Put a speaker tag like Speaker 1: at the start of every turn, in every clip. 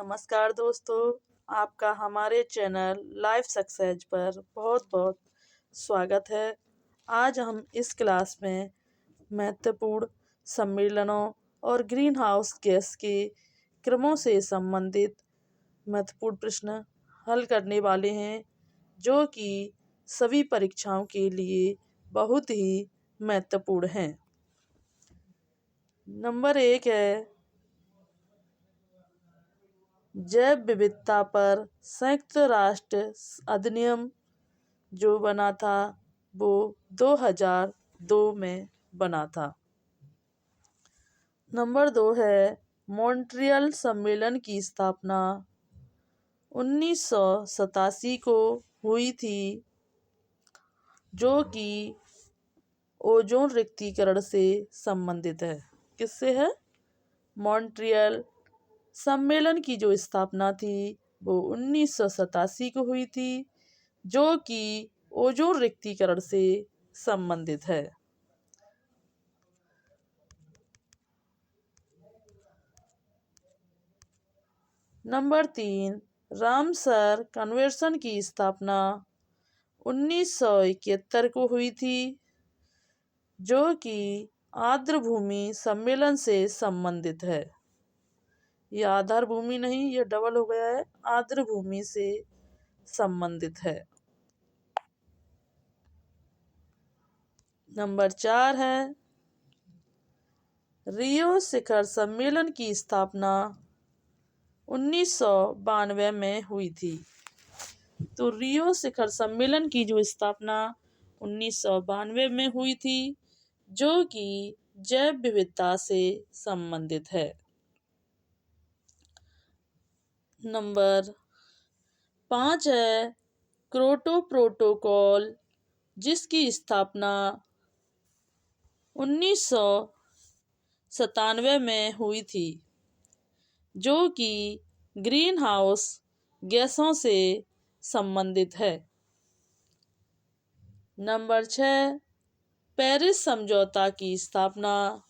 Speaker 1: नमस्कार दोस्तों, आपका हमारे चैनल लाइफ सक्सेस पर बहुत बहुत स्वागत है। आज हम इस क्लास में महत्वपूर्ण सम्मेलनों और ग्रीन हाउस गैस के क्रमों से संबंधित महत्वपूर्ण प्रश्न हल करने वाले हैं, जो कि सभी परीक्षाओं के लिए बहुत ही महत्वपूर्ण हैं। नंबर 1 है जैव विविधता पर संयुक्त राष्ट्र अधिनियम जो बना था वो 2002 में बना था। नंबर 2 है मॉन्ट्रियल सम्मेलन की स्थापना 1987 को हुई थी, जो कि ओजोन रिक्तीकरण से संबंधित है। किससे है? मॉन्ट्रियल सम्मेलन की जो स्थापना थी वो 1987 को हुई थी, जो कि ओजोन रिक्तीकरण से संबंधित है। नंबर 3 रामसर कन्वेंशन की स्थापना 1971 को हुई थी, जो कि आर्द्र भूमि सम्मेलन से संबंधित है। यह आधार भूमि नहीं, यह डबल हो गया है, आर्द्र भूमि से संबंधित है। नंबर 4 है रियो शिखर सम्मेलन की स्थापना 1992 में हुई थी। तो रियो शिखर सम्मेलन की जो स्थापना 1992 में हुई थी, जो कि जैव विविधता से संबंधित है। नंबर 5 है क्योटो प्रोटोकॉल, जिसकी स्थापना 1997 में हुई थी, जो कि ग्रीन हाउस गैसों से संबंधित है। नंबर 6 पेरिस समझौता की स्थापना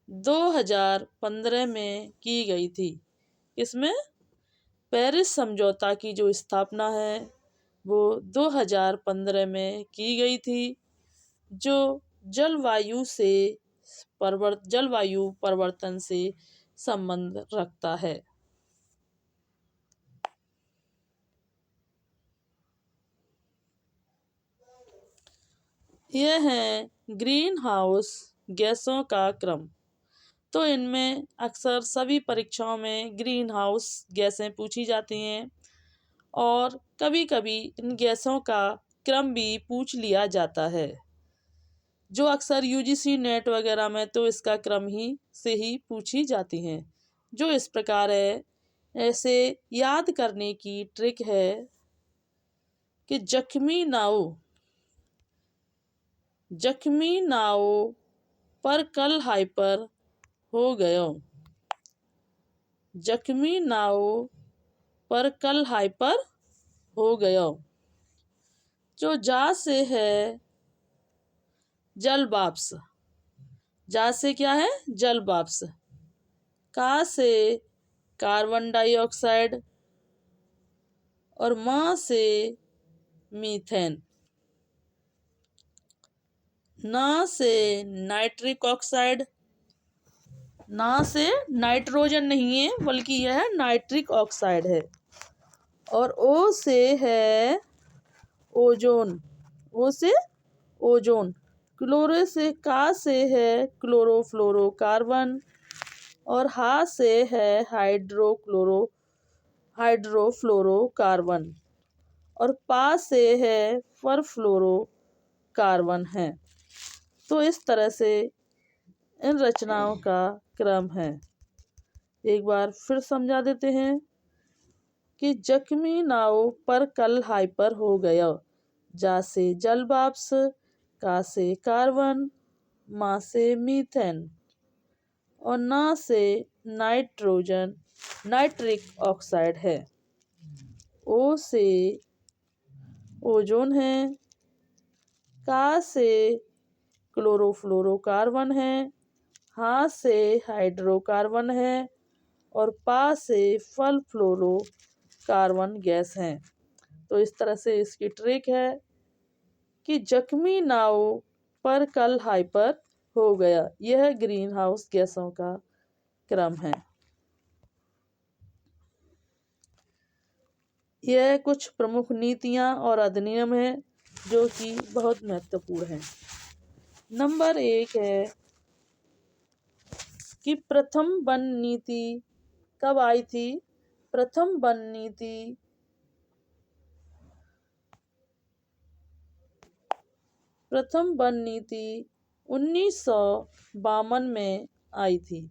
Speaker 1: 2015 में की गई थी। इसमें पेरिस समझौता की जो स्थापना है वो 2015 में की गई थी, जो जलवायु परिवर्तन से संबंध रखता है। यह है ग्रीन हाउस गैसों का क्रम। तो इनमें अक्सर सभी परीक्षाओं में ग्रीन हाउस गैसें पूछी जाती हैं, और कभी कभी इन गैसों का क्रम भी पूछ लिया जाता है, जो अक्सर यूजीसी नेट वगैरह में तो इसका क्रम से ही पूछी जाती हैं, जो इस प्रकार है। ऐसे याद करने की ट्रिक है कि जख्मी नाव पर कल हाइपर हो गयो। जख्मी नाव पर कल हाइपर हो गयो। जो जा से है जल वाष्प, जा से क्या है? जल वाष्प। का से कार्बन डाइऑक्साइड और मां से मीथेन। ना से नाइट्रिक ऑक्साइड, ना से नाइट्रोजन नहीं है बल्कि यह नाइट्रिक ऑक्साइड है। और ओ से है ओजोन, ओ से ओजोन। क्लोरो से का से है क्लोरोफ्लोरोकार्बन, और हा से है हाइड्रोफ्लोरोकार्बन, और पा से है परफ्लोरोकार्बन है। तो इस तरह से इन रचनाओं का क्रम है। एक बार फिर समझा देते हैं कि जख्मी नाव पर कल हाइपर हो गया। जा से जल वाष्प, का से कार्बन, मा से मीथेन, और ना से नाइट्रिक ऑक्साइड है। ओ से ओजोन है, का से क्लोरोफ्लोरोकार्बन है, हा से हाइड्रोकार्बन है, और पा से फल फ्लोरोकार्बन गैस हैं। तो इस तरह से इसकी ट्रिक है कि जख्मी नाव पर कल हाइपर हो गया। यह ग्रीन हाउस गैसों का क्रम है। यह कुछ प्रमुख नीतियां और अधिनियम हैं जो कि बहुत महत्वपूर्ण हैं। नंबर 1 है कि प्रथम वन नीति कब आई थी? प्रथम वन नीति 1952 में आई थी।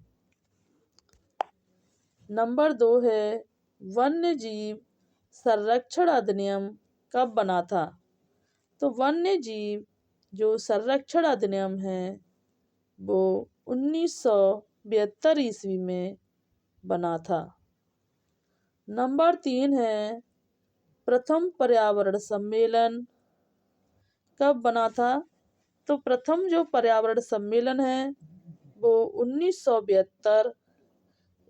Speaker 1: नंबर 2 है वन्य जीव संरक्षण अधिनियम कब बना था? तो वन्य जीव जो संरक्षण अधिनियम है वो 1972 ईस्वी में बना था। नंबर 3 है प्रथम पर्यावरण सम्मेलन कब बना था? तो प्रथम जो पर्यावरण सम्मेलन है वो 1972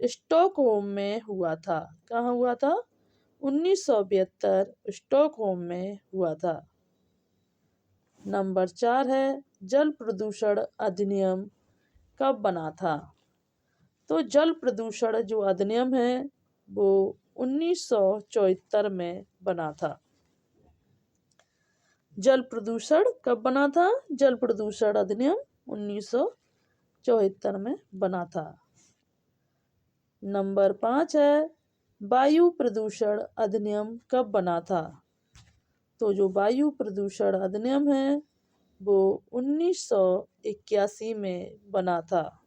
Speaker 1: स्टॉकहोम में हुआ था। कहाँ हुआ था? 1972 स्टॉकहोम में हुआ था। नंबर 4 है जल प्रदूषण अधिनियम कब बना था? तो जल प्रदूषण जो अधिनियम है वो 1974 में बना था। जल प्रदूषण कब बना था? जल प्रदूषण अधिनियम 1974 में बना था। नंबर 5 है वायु प्रदूषण अधिनियम कब बना था? तो जो वायु प्रदूषण अधिनियम है वो 1981 में बना था।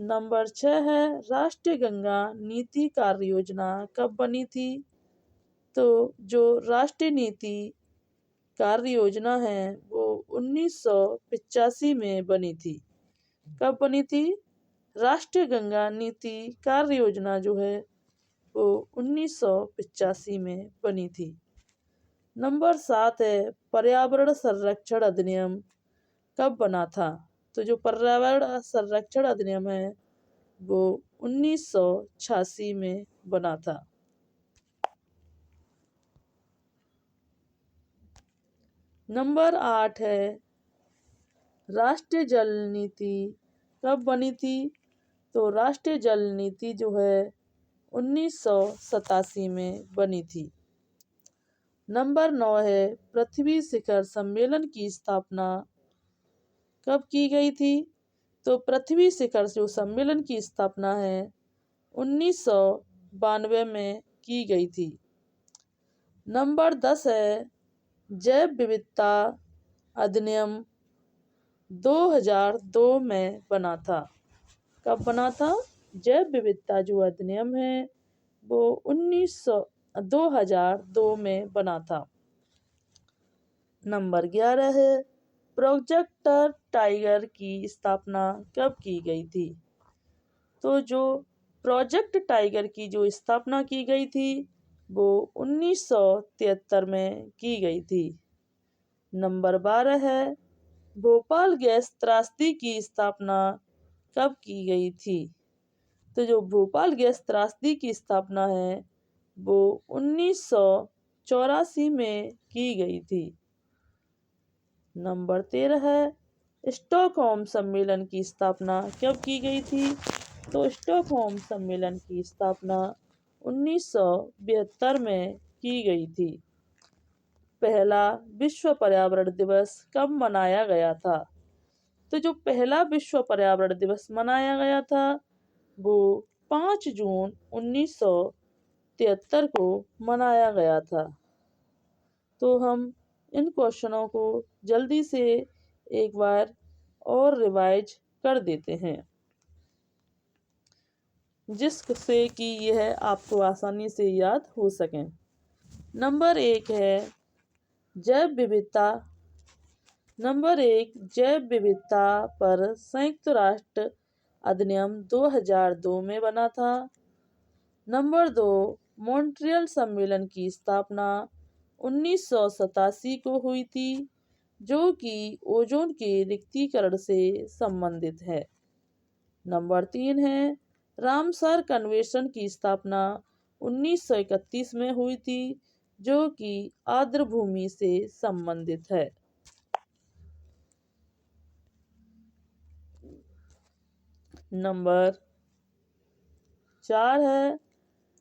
Speaker 1: नंबर 6 है राष्ट्रीय गंगा नीति कार्य योजना कब बनी थी? तो जो राष्ट्रीय नीति कार्य योजना है वो 1985 में बनी थी। कब बनी थी? राष्ट्रीय गंगा नीति कार्य योजना जो है वो 1985 में बनी थी। नंबर 7 है पर्यावरण संरक्षण अधिनियम कब बना था? तो जो पर्यावरण संरक्षण अधिनियम है वो 1986 में बना था। नंबर 8 है राष्ट्रीय जल नीति कब बनी थी? तो राष्ट्रीय जल नीति जो है 1987 में बनी थी। नंबर 9 है पृथ्वी शिखर सम्मेलन की स्थापना कब की गई थी? तो पृथ्वी शिखर जो सम्मेलन की स्थापना है 1992 में की गई थी। नंबर 10 है जैव विविधता अधिनियम 2002 में बना था। कब बना था? जैव विविधता जो अधिनियम है वो 2002 में बना था। नंबर 11 है प्रोजेक्ट टाइगर की स्थापना कब की गई थी? तो जो प्रोजेक्ट टाइगर की जो स्थापना की गई थी वो 1973 में की गई थी। नंबर 12 है भोपाल गैस त्रासदी की स्थापना कब की गई थी? तो जो भोपाल गैस त्रासदी की स्थापना है वो 1984 में की गई थी। नंबर 13 है स्टॉकहोम सम्मेलन की स्थापना कब की गई थी? तो स्टॉकहोम सम्मेलन की स्थापना 1972 में की गई थी। पहला विश्व पर्यावरण दिवस कब मनाया गया था? तो जो पहला विश्व पर्यावरण दिवस मनाया गया था वो 5 जून 1973 को मनाया गया था। तो हम इन क्वेश्चनों को जल्दी से एक बार और रिवाइज कर देते हैं जिससे कि यह आपको आसानी से याद हो सके। नंबर 1 है जैव विविधता। नंबर 1 जैव विविधता पर संयुक्त राष्ट्र अधिनियम 2002 में बना था। नंबर 2 मॉन्ट्रियल सम्मेलन की स्थापना 1987 को हुई थी जो कि ओजोन के रिक्तीकरण से संबंधित है। नंबर 3 है रामसर कन्वेंशन की स्थापना 1931 में हुई थी, जो कि आर्द्र भूमि से संबंधित है। नंबर 4 है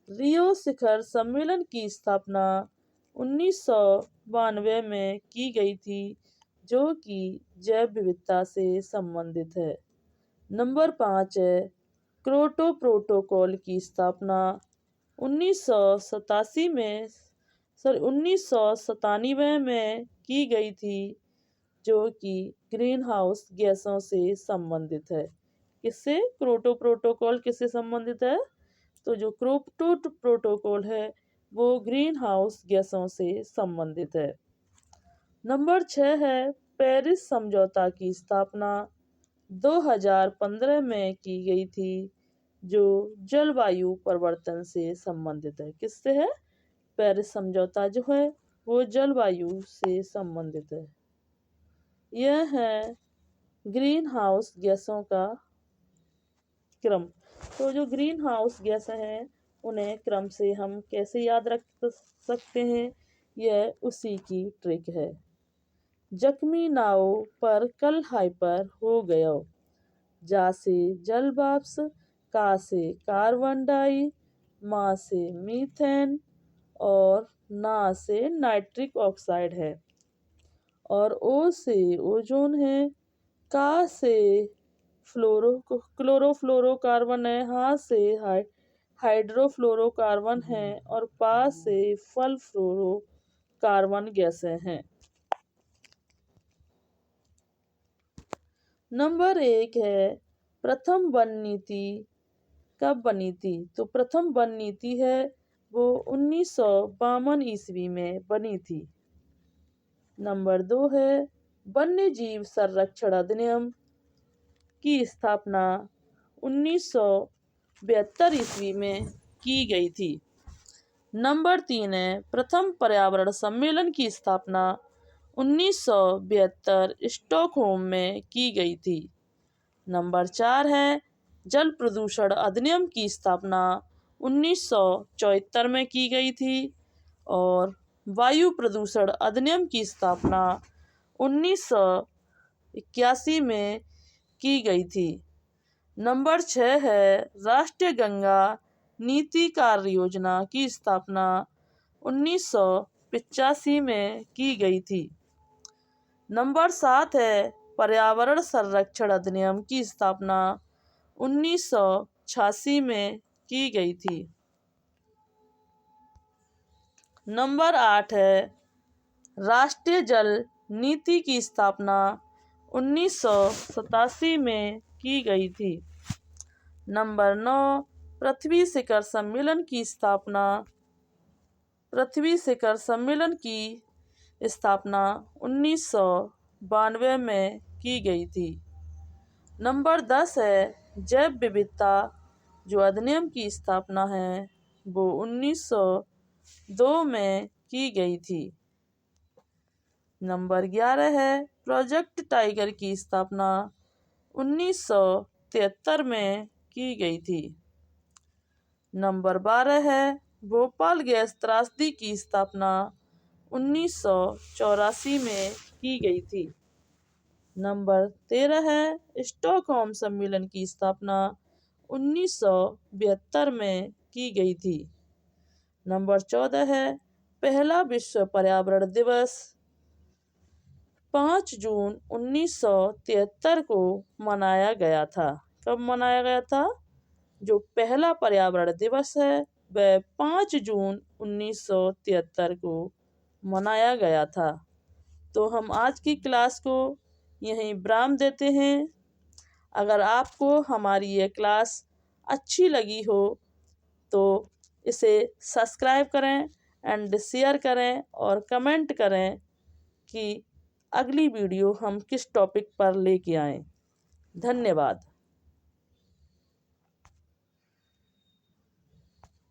Speaker 1: रियो शिखर सम्मेलन की स्थापना 1992 में की गई थी, जो कि जैव विविधता से संबंधित है। नंबर 5 है क्योटो प्रोटोकॉल की स्थापना 1997 में की गई थी, जो कि ग्रीन हाउस गैसों से संबंधित है। किससे? क्योटो प्रोटोकॉल किससे संबंधित है? तो जो क्योटो प्रोटोकॉल है वो ग्रीन हाउस गैसों से संबंधित है। नंबर 6 है पेरिस समझौता की स्थापना 2015 में की गई थी, जो जलवायु परिवर्तन से संबंधित है। किससे है? पेरिस समझौता जो है वो जलवायु से संबंधित है। यह है ग्रीन हाउस गैसों का क्रम। तो जो ग्रीन हाउस गैस हैं उन्हें क्रम से हम कैसे याद रख सकते हैं, यह उसी की ट्रिक है। जख्मी नाव पर कल हाइपर हो गयो, जा से जल वाष्प, का से कार्बन डाई, मा से मीथेन और ना से नाइट्रिक ऑक्साइड है और ओ से ओजोन है, का से क्लोरोफ्लोरोकार्बन है, हा से हाइड्रोफ्लोरोकार्बन है और पा से फल्फ्लोरोकार्बन गैसें हैं। नंबर 1 है प्रथम वन नीति कब बनी थी? तो प्रथम वन नीति है वो 1952 ईस्वी में बनी थी। नंबर 2 है वन्य जीव संरक्षण अधिनियम की स्थापना 1972 ईस्वी में की गई थी। नंबर 3 है प्रथम पर्यावरण सम्मेलन की स्थापना 1972 स्टॉकहोम में की गई थी। नंबर 4 है जल प्रदूषण अधिनियम की स्थापना 1974 में की गई थी और वायु प्रदूषण अधिनियम की स्थापना 1981 में की गई थी। नंबर 6 है राष्ट्रीय गंगा नीति कार्य योजना की स्थापना 1985 में की गई थी। नंबर 7 है पर्यावरण संरक्षण अधिनियम की स्थापना 1986 में की गई थी। नंबर 8 है राष्ट्रीय जल नीति की स्थापना 1987 में की गई थी। नंबर 9 पृथ्वी शिखर सम्मेलन की स्थापना 1992 में की गई थी। नंबर 10 है जैव विविधता जो अधिनियम की स्थापना है वो 1902 में की गई थी। नंबर 11 है प्रोजेक्ट टाइगर की स्थापना 1973 में की गई थी। नंबर 12 है भोपाल गैस त्रासदी की स्थापना 1984 में की गई थी। नंबर 13 है स्टॉकहोम सम्मेलन की स्थापना 1972 में की गई थी। नंबर 14 है पहला विश्व पर्यावरण दिवस 5 जून 1973 को मनाया गया था। कब मनाया गया था? जो पहला पर्यावरण दिवस है वह 5 जून 1973 को मनाया गया था। तो हम आज की क्लास को यहीं विराम देते हैं। अगर आपको हमारी ये क्लास अच्छी लगी हो तो इसे सब्सक्राइब करें एंड शेयर करें और कमेंट करें कि अगली वीडियो हम किस टॉपिक पर लेके आएँ। धन्यवाद।